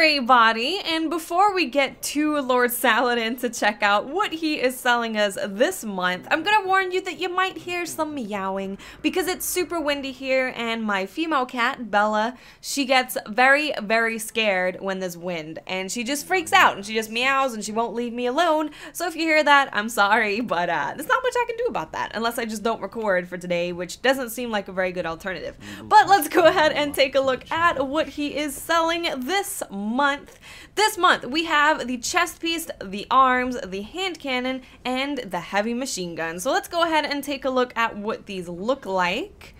gray body, and before we get to Lord Saladin to check out what he is selling us this month, I'm gonna warn you that you might hear some meowing because it's super windy here, and my female cat, Bella, she gets very, very scared when there's wind, and she just freaks out, and she just meows, and she won't leave me alone. So if you hear that, I'm sorry, but there's not much I can do about that, unless I just don't record for today, which doesn't seem like a very good alternative. But let's go ahead and take a look at what he is selling this month. This month we have the chest piece, the arms, the hand cannon, and the heavy machine gun. So let's go ahead and take a look at what these look like.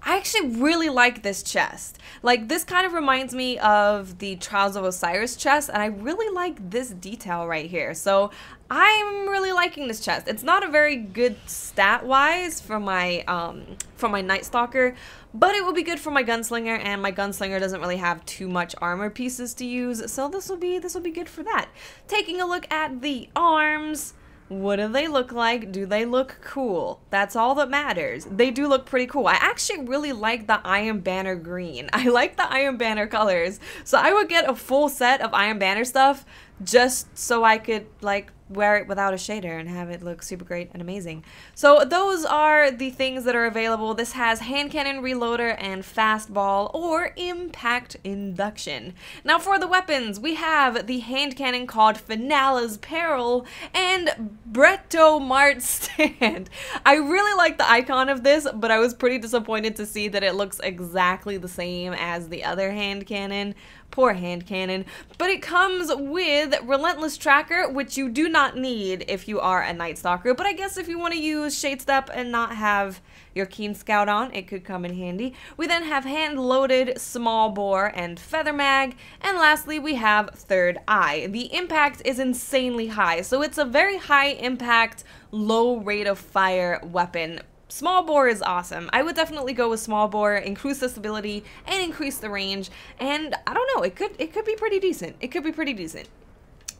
I actually really like this chest. Like, this kind of reminds me of the Trials of Osiris chest, and I really like this detail right here. So I'm really liking this chest. It's not a very good stat-wise for my Night Stalker, but it will be good for my gunslinger, and my gunslinger doesn't really have too much armor pieces to use, so this will be good for that. Taking a look at the arms. What do they look like? Do they look cool? That's all that matters. They do look pretty cool. I actually really like the Iron Banner green. I like the Iron Banner colors. So I would get a full set of Iron Banner stuff just so I could, like, wear it without a shader and have it look super great and amazing. So those are the things that are available. This has hand cannon reloader and fastball or impact induction. Now for the weapons, we have the hand cannon called Finale's Peril and Bretto Mart Stand. I really like the icon of this, but I was pretty disappointed to see that it looks exactly the same as the other hand cannon. Poor hand cannon. But it comes with Relentless Tracker, which you do not need if you are a Night Stalker, but I guess if you want to use Shade Step and not have your Keen Scout on, it could come in handy. We then have hand-loaded small bore and feather mag, and lastly we have Third Eye. The impact is insanely high, so it's a very high impact, low rate of fire weapon. Small bore is awesome. I would definitely go with small bore, increase the stability and increase the range, and I don't know, it could be pretty decent. It could be pretty decent.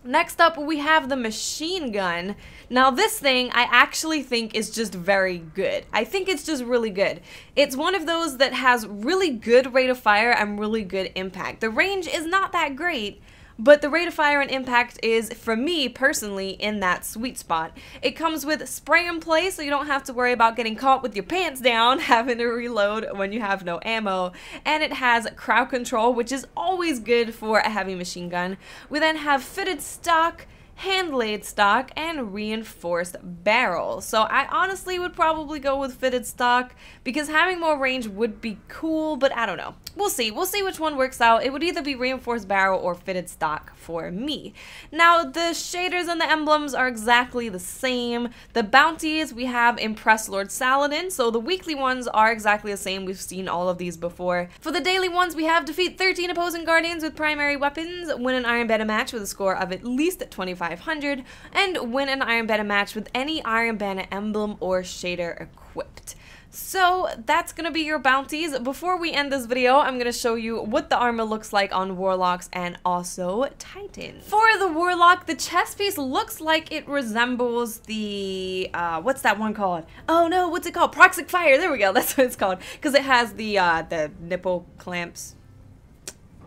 Next up, we have the machine gun. Now this thing I actually think is just very good. I think it's just really good. It's one of those that has really good rate of fire and really good impact. The range is not that great, but the rate of fire and impact is, for me personally, in that sweet spot. It comes with spray and play, so you don't have to worry about getting caught with your pants down, having to reload when you have no ammo. And it has crowd control, which is always good for a heavy machine gun. We then have fitted stock, hand-laid stock, and reinforced barrel. So I honestly would probably go with fitted stock because having more range would be cool, but I don't know. We'll see. We'll see which one works out. It would either be reinforced barrel or fitted stock for me. Now, the shaders and the emblems are exactly the same. The bounties, we have Impress Lord Saladin, so the weekly ones are exactly the same. We've seen all of these before. For the daily ones, we have defeat 13 opposing guardians with primary weapons, win an Iron Banner match with a score of at least 2500, and win an Iron Banner match with any Iron Banner emblem or shader equipped. So that's gonna be your bounties. Before we end this video, I'm gonna show you what the armor looks like on Warlocks and also Titans. For the Warlock, the chest piece looks like it resembles the, what's that one called? Oh no, what's it called? Proxic Fire, there we go, that's what it's called. Because it has the nipple clamps.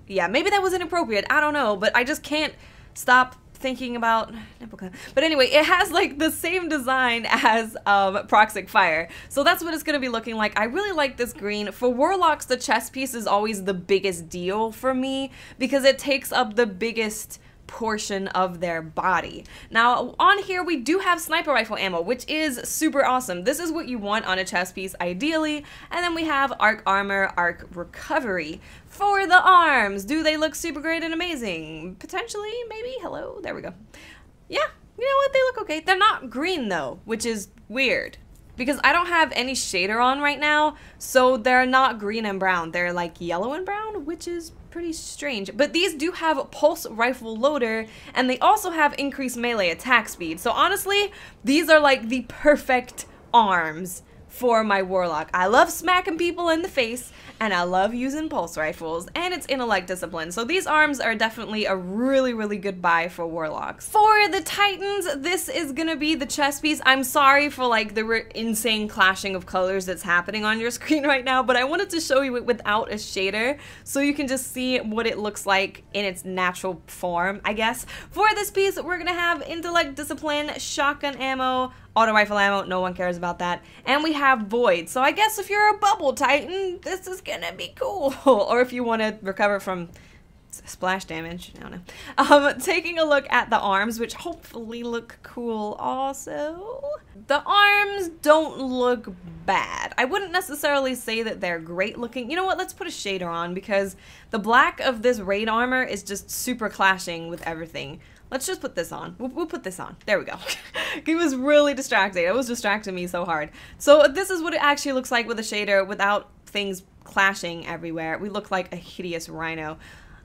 Yeah, maybe that was inappropriate, I don't know, but I just can't stop thinking about nipple clamp. But anyway, it has like the same design as Proxic Fire, so that's what it's gonna be looking like. I really like this green. For Warlocks, the chest piece is always the biggest deal for me because it takes up the biggest portion of their body. Now on here we do have sniper rifle ammo, which is super awesome. This is what you want on a chest piece ideally. And then we have arc armor, arc recovery. For the arms, do they look super great and amazing? Potentially, maybe. Hello, there we go. Yeah, you know what, they look okay. They're not green though, which is weird because I don't have any shader on right now, so they're not green and brown. They're like yellow and brown, which is pretty strange. But these do have pulse rifle loader, and they also have increased melee attack speed. So honestly, these are like the perfect arms for my Warlock. I love smacking people in the face, and I love using pulse rifles, and it's intellect discipline. So these arms are definitely a really, really good buy for Warlocks. For the Titans, this is gonna be the chest piece. I'm sorry for like the insane clashing of colors that's happening on your screen right now, but I wanted to show you it without a shader so you can just see what it looks like in its natural form, I guess. For this piece, we're gonna have intellect discipline, shotgun ammo, auto rifle ammo, no one cares about that, and we have void. So I guess if you're a bubble titan, this is gonna be cool. Or if you want to recover from splash damage, I don't know. Taking a look at the arms, which hopefully look cool also. The arms don't look bad. I wouldn't necessarily say that they're great looking. You know what, let's put a shader on because the black of this raid armor is just super clashing with everything. Let's just put this on. We'll put this on. There we go. It was really distracting. It was distracting me so hard. So this is what it actually looks like with a shader without things clashing everywhere. We look like a hideous rhino.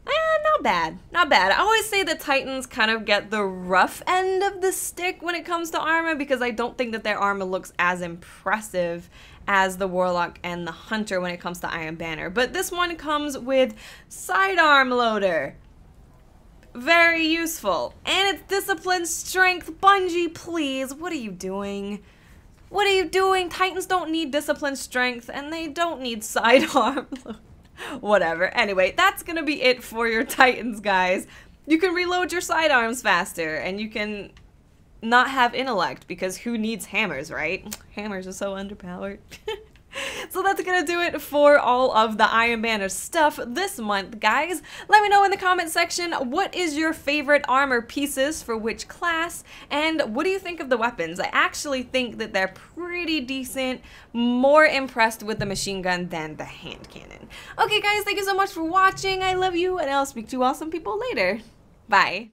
Not bad. Not bad. I always say that Titans kind of get the rough end of the stick when it comes to armor because I don't think that their armor looks as impressive as the Warlock and the Hunter when it comes to Iron Banner. But this one comes with sidearm loader. Very useful. And it's discipline, strength. Bungie, please. What are you doing? What are you doing? Titans don't need discipline, strength, and they don't need sidearm. Whatever. Anyway, that's gonna be it for your Titans, guys. You can reload your sidearms faster, and you can not have intellect, because who needs hammers, right? Hammers are so underpowered. So that's gonna do it for all of the Iron Banner stuff this month, guys. Let me know in the comment section what is your favorite armor pieces for which class, and what do you think of the weapons? I actually think that they're pretty decent, more impressed with the machine gun than the hand cannon. Okay guys, thank you so much for watching, I love you, and I'll speak to you awesome people later. Bye.